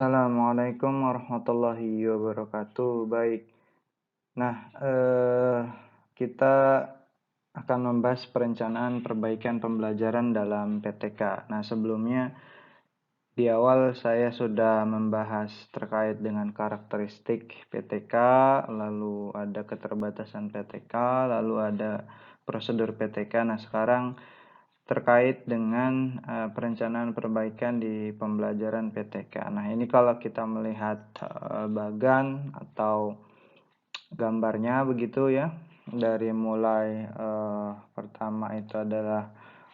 Assalamualaikum warahmatullahi wabarakatuh. Baik. Nah, kita akan membahas perencanaan perbaikan pembelajaran dalam PTK. Nah, sebelumnya di awal saya sudah membahas terkait dengan karakteristik PTK, lalu ada keterbatasan PTK, lalu ada prosedur PTK. Nah, sekarang terkait dengan perencanaan perbaikan di pembelajaran PTK. Nah, ini kalau kita melihat bagan atau gambarnya begitu ya, dari mulai pertama itu adalah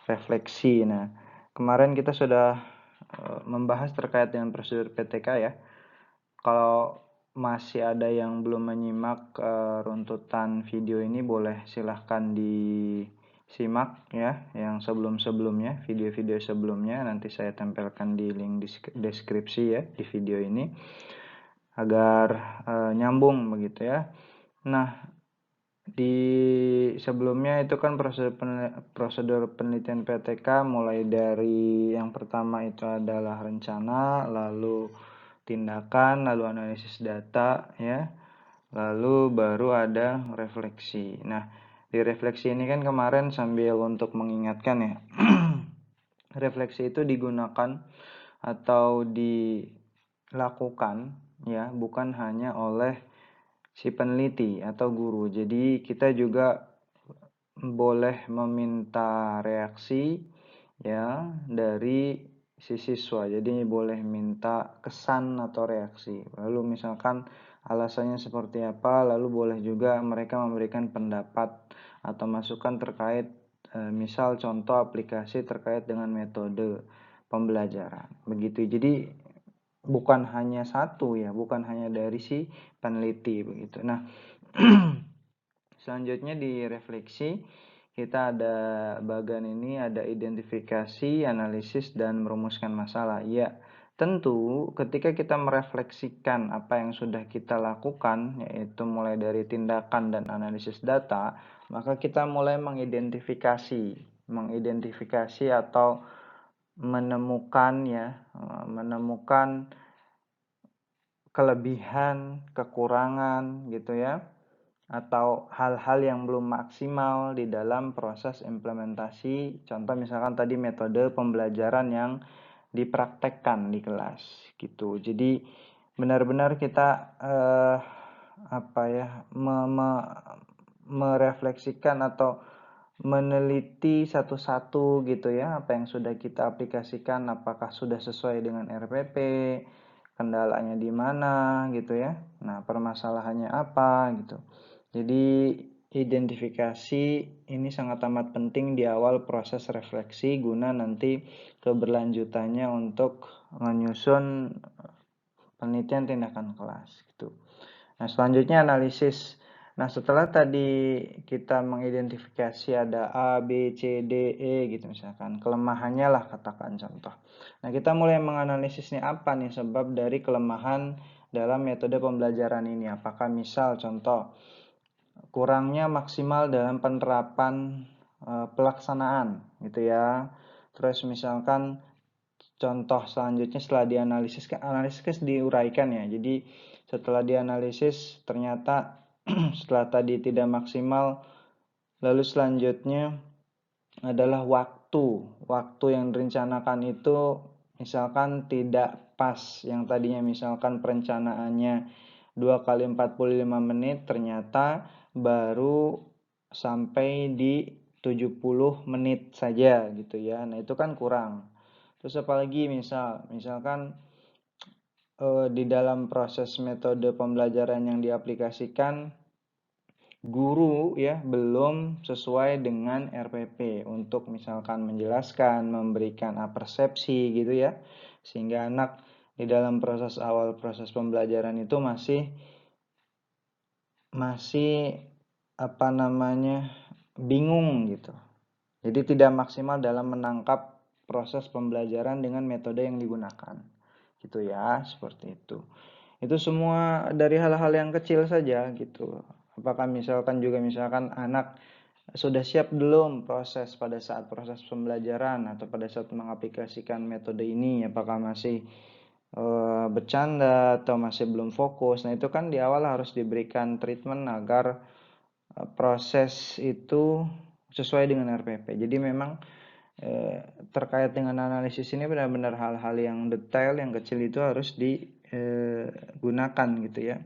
refleksi. Nah, kemarin kita sudah membahas terkait dengan prosedur PTK ya. Kalau masih ada yang belum menyimak runtutan video ini, boleh silahkan disimak ya, yang sebelum-sebelumnya, video-video sebelumnya. Nanti saya tempelkan di link deskripsi ya di video ini agar nyambung begitu ya. Nah, di sebelumnya itu kan prosedur penelitian PTK mulai dari yang pertama itu adalah rencana, lalu tindakan, lalu analisis data ya, lalu baru ada refleksi. Nah, di refleksi ini kan kemarin sambil untuk mengingatkan ya, refleksi itu digunakan atau dilakukan ya bukan hanya oleh si peneliti atau guru. Jadi kita juga boleh meminta reaksi ya dari si siswa. Jadi boleh minta kesan atau reaksi. Lalu misalkan alasannya seperti apa, lalu boleh juga mereka memberikan pendapat atau masukan terkait misal contoh aplikasi terkait dengan metode pembelajaran. Begitu. Jadi bukan hanya satu ya, bukan hanya dari si peneliti begitu. Nah, selanjutnya di refleksi kita ada bagian ini ada identifikasi, analisis dan merumuskan masalah. Ya, tentu ketika kita merefleksikan apa yang sudah kita lakukan yaitu mulai dari tindakan dan analisis data, maka kita mulai mengidentifikasi atau menemukan kelebihan, kekurangan gitu ya, atau hal-hal yang belum maksimal di dalam proses implementasi. Contoh misalkan tadi metode pembelajaran yang dipraktekkan di kelas gitu. Jadi benar-benar kita merefleksikan atau meneliti satu-satu gitu ya, apa yang sudah kita aplikasikan, apakah sudah sesuai dengan RPP, kendalanya di mana gitu ya. Nah, permasalahannya apa gitu. Jadi identifikasi ini sangat amat penting di awal proses refleksi guna nanti keberlanjutannya untuk menyusun penelitian tindakan kelas gitu. Nah, selanjutnya analisis. Nah, setelah tadi kita mengidentifikasi ada A, B, C, D, E gitu misalkan. Kelemahannya lah katakan contoh. Nah, kita mulai menganalisisnya apa nih sebab dari kelemahan dalam metode pembelajaran ini. Apakah misal contoh kurangnya maksimal dalam penerapan pelaksanaan gitu ya. Terus misalkan contoh selanjutnya setelah dianalisis, analisis diuraikan ya. Jadi setelah dianalisis ternyata setelah tadi tidak maksimal, lalu selanjutnya adalah waktu yang direncanakan itu misalkan tidak pas, yang tadinya misalkan perencanaannya 2 kali 45 menit ternyata baru sampai di 70 menit saja gitu ya. Nah, itu kan kurang. Terus apalagi misalkan di dalam proses metode pembelajaran yang diaplikasikan guru ya belum sesuai dengan RPP untuk misalkan menjelaskan, memberikan persepsi gitu ya. Sehingga anak di dalam proses pembelajaran itu masih bingung gitu. Jadi tidak maksimal dalam menangkap proses pembelajaran dengan metode yang digunakan. Gitu ya, seperti itu. Itu semua dari hal-hal yang kecil saja gitu. Apakah misalkan anak sudah siap belum pada saat proses pembelajaran atau pada saat mengaplikasikan metode ini, apakah masih bercanda atau masih belum fokus. Nah, itu kan di awal harus diberikan treatment agar proses itu sesuai dengan RPP. Jadi memang terkait dengan analisis ini benar-benar hal-hal yang detail, yang kecil itu harus digunakan gitu ya.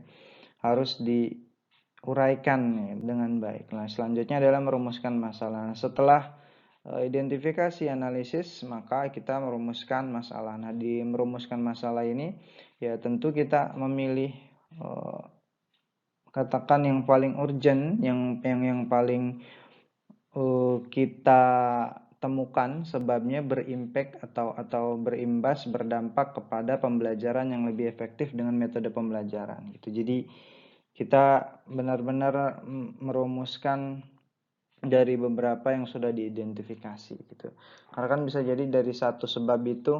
Harus diuraikan ya, dengan baik. Nah, selanjutnya adalah merumuskan masalah. Nah, setelah identifikasi analisis, maka kita merumuskan masalah. Nah, di merumuskan masalah ini ya tentu kita memilih katakan yang paling urgent, yang paling kita temukan sebabnya berimpact atau berimbas berdampak kepada pembelajaran yang lebih efektif dengan metode pembelajaran gitu. Jadi kita benar-benar merumuskan dari beberapa yang sudah diidentifikasi gitu. Karena kan bisa jadi dari satu sebab itu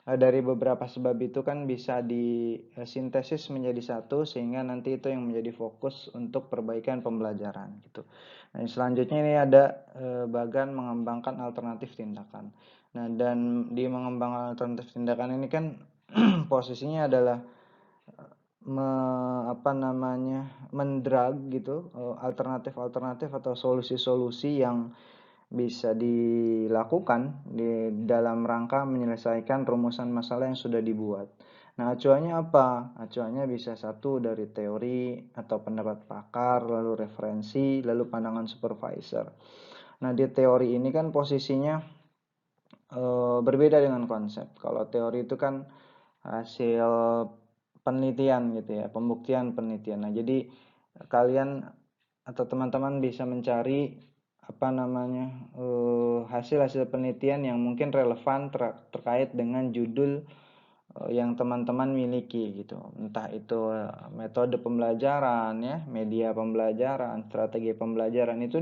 dari beberapa sebab itu kan bisa disintesis menjadi satu sehingga nanti itu yang menjadi fokus untuk perbaikan pembelajaran gitu. Nah, selanjutnya ini ada bagian mengembangkan alternatif tindakan. Nah, dan di mengembangkan alternatif tindakan ini kan posisinya adalah mendrag gitu alternatif-alternatif atau solusi-solusi yang bisa dilakukan di dalam rangka menyelesaikan rumusan masalah yang sudah dibuat. Nah, acuannya apa? Acuannya bisa satu dari teori atau pendapat pakar, lalu referensi, lalu pandangan supervisor. Nah, di teori ini kan posisinya berbeda dengan konsep. Kalau teori itu kan hasil penelitian gitu ya, pembuktian penelitian. Nah, jadi kalian atau teman-teman bisa mencari hasil-hasil penelitian yang mungkin relevan terkait dengan judul yang teman-teman miliki gitu. Entah itu metode pembelajaran ya, media pembelajaran, strategi pembelajaran itu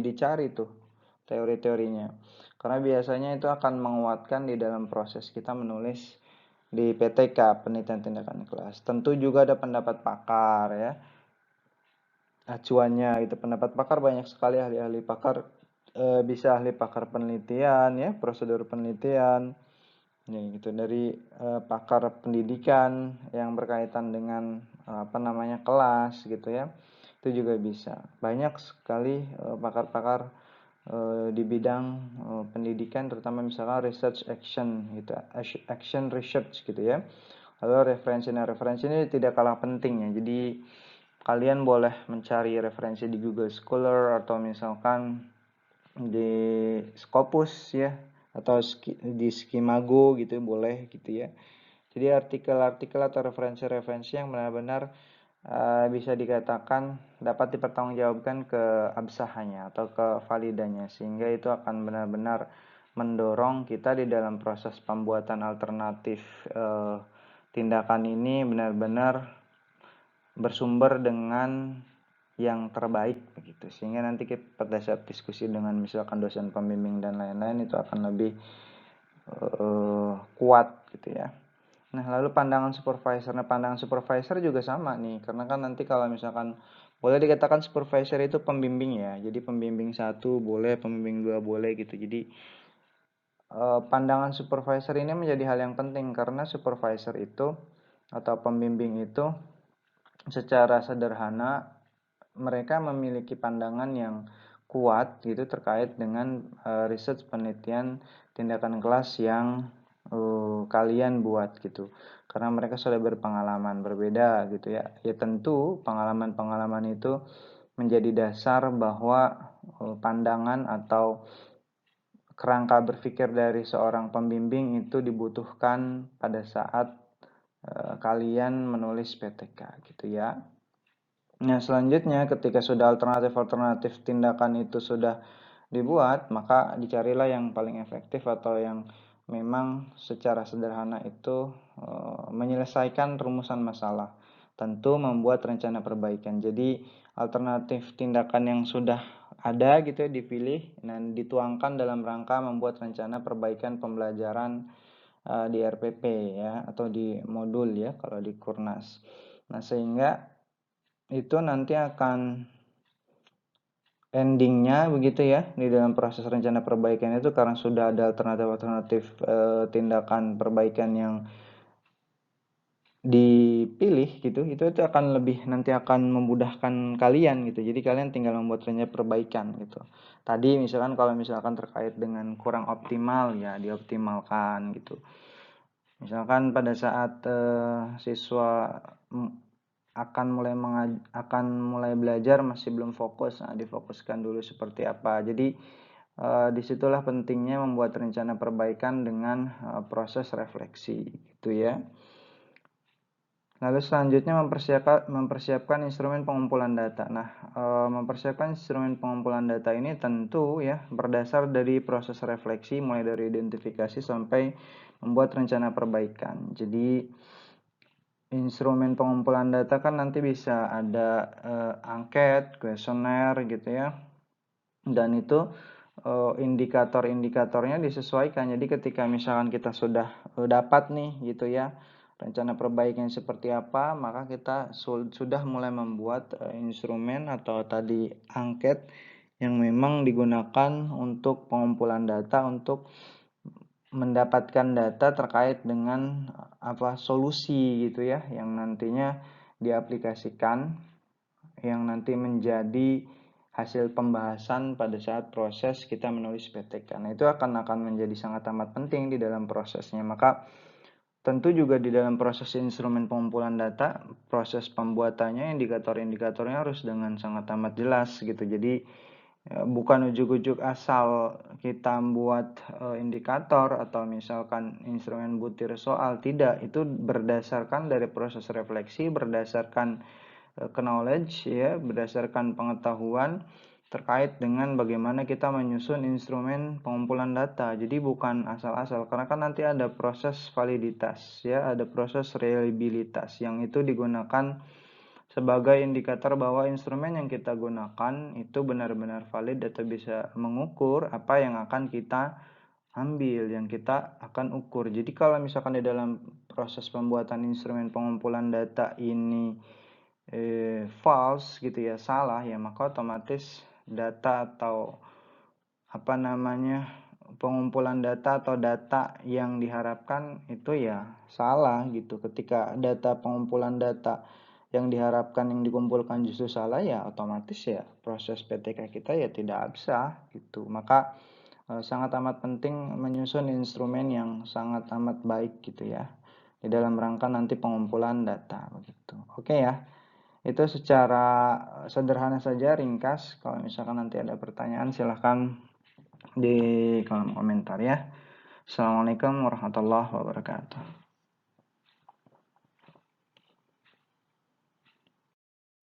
dicari tuh teori-teorinya. Karena biasanya itu akan menguatkan di dalam proses kita menulis di PTK, penelitian tindakan kelas. Tentu juga ada pendapat pakar ya. Acuannya itu pendapat pakar banyak sekali ahli-ahli pakar, bisa ahli pakar penelitian ya, prosedur penelitian. Nih gitu dari pakar pendidikan yang berkaitan dengan kelas gitu ya. Itu juga bisa. Banyak sekali pakar-pakar di bidang pendidikan, terutama misalkan research action gitu, action research gitu ya. Lalu referensi ini tidak kalah penting ya. Jadi kalian boleh mencari referensi di Google Scholar atau misalkan di Scopus ya, atau di Skimago gitu boleh gitu ya. Jadi artikel-artikel atau referensi-referensi yang benar-benar bisa dikatakan dapat dipertanggungjawabkan keabsahannya atau kevalidannya, sehingga itu akan benar-benar mendorong kita di dalam proses pembuatan alternatif tindakan ini benar-benar bersumber dengan yang terbaik begitu, sehingga nanti kita pada saat diskusi dengan misalkan dosen pembimbing dan lain-lain itu akan lebih kuat gitu ya. Nah, lalu pandangan supervisor. Nah, pandangan supervisor juga sama nih, karena kan nanti kalau misalkan boleh dikatakan supervisor itu pembimbing ya. Jadi pembimbing satu boleh, pembimbing dua boleh gitu. Jadi pandangan supervisor ini menjadi hal yang penting karena supervisor itu atau pembimbing itu secara sederhana mereka memiliki pandangan yang kuat gitu terkait dengan research penelitian tindakan kelas yang kalian buat gitu, karena mereka sudah berpengalaman berbeda gitu ya. Ya tentu pengalaman-pengalaman itu menjadi dasar bahwa pandangan atau kerangka berpikir dari seorang pembimbing itu dibutuhkan pada saat kalian menulis PTK gitu ya. Nah, selanjutnya ketika sudah alternatif-alternatif tindakan itu sudah dibuat, maka dicarilah yang paling efektif atau yang memang secara sederhana itu menyelesaikan rumusan masalah. Tentu membuat rencana perbaikan. Jadi alternatif tindakan yang sudah ada gitu ya dipilih dan dituangkan dalam rangka membuat rencana perbaikan pembelajaran di RPP ya, atau di modul ya kalau di Kurnas. Nah, sehingga itu nanti akan endingnya begitu ya, di dalam proses rencana perbaikan itu karena sudah ada alternatif-alternatif tindakan perbaikan yang dipilih gitu, itu akan lebih nanti akan memudahkan kalian gitu. Jadi kalian tinggal membuat rencana perbaikan gitu. Tadi misalkan kalau misalkan terkait dengan kurang optimal ya dioptimalkan gitu. Misalkan pada saat siswa akan mulai belajar masih belum fokus, nah difokuskan dulu seperti apa. Jadi disitulah pentingnya membuat rencana perbaikan dengan proses refleksi gitu ya. Lalu selanjutnya mempersiapkan instrumen pengumpulan data. Nah, mempersiapkan instrumen pengumpulan data ini tentu ya berdasar dari proses refleksi mulai dari identifikasi sampai membuat rencana perbaikan. Jadi instrumen pengumpulan data kan nanti bisa ada angket, kuesioner gitu ya. Dan itu indikator-indikatornya disesuaikan. Jadi ketika misalkan kita sudah dapat nih gitu ya rencana perbaikan seperti apa, maka kita sudah mulai membuat instrumen atau tadi angket yang memang digunakan untuk pengumpulan data untuk mendapatkan data terkait dengan solusi gitu ya yang nantinya diaplikasikan, yang nanti menjadi hasil pembahasan pada saat proses kita menulis PTK. Nah, itu akan menjadi sangat amat penting di dalam prosesnya. Maka tentu juga di dalam proses instrumen pengumpulan data, proses pembuatannya indikator-indikatornya harus dengan sangat amat jelas gitu. Jadi bukan ujuk-ujuk asal kita buat indikator atau misalkan instrumen butir soal, tidak. Itu berdasarkan dari proses refleksi, berdasarkan knowledge ya, berdasarkan pengetahuan terkait dengan bagaimana kita menyusun instrumen pengumpulan data. Jadi bukan asal-asal, karena kan nanti ada proses validitas ya, ada proses reliabilitas yang itu digunakan sebagai indikator bahwa instrumen yang kita gunakan itu benar-benar valid atau bisa mengukur apa yang akan kita ambil, yang kita akan ukur. Jadi kalau misalkan di dalam proses pembuatan instrumen pengumpulan data ini false gitu ya, salah ya, maka otomatis data atau pengumpulan data atau data yang diharapkan itu ya salah gitu. Ketika data pengumpulan data yang diharapkan yang dikumpulkan justru salah, ya otomatis ya proses PTK kita ya tidak absah gitu. Maka sangat amat penting menyusun instrumen yang sangat amat baik gitu ya di dalam rangka nanti pengumpulan data begitu. Oke ya. Itu secara sederhana saja, ringkas. Kalau misalkan nanti ada pertanyaan silahkan di kolom komentar ya. Assalamualaikum warahmatullahi wabarakatuh.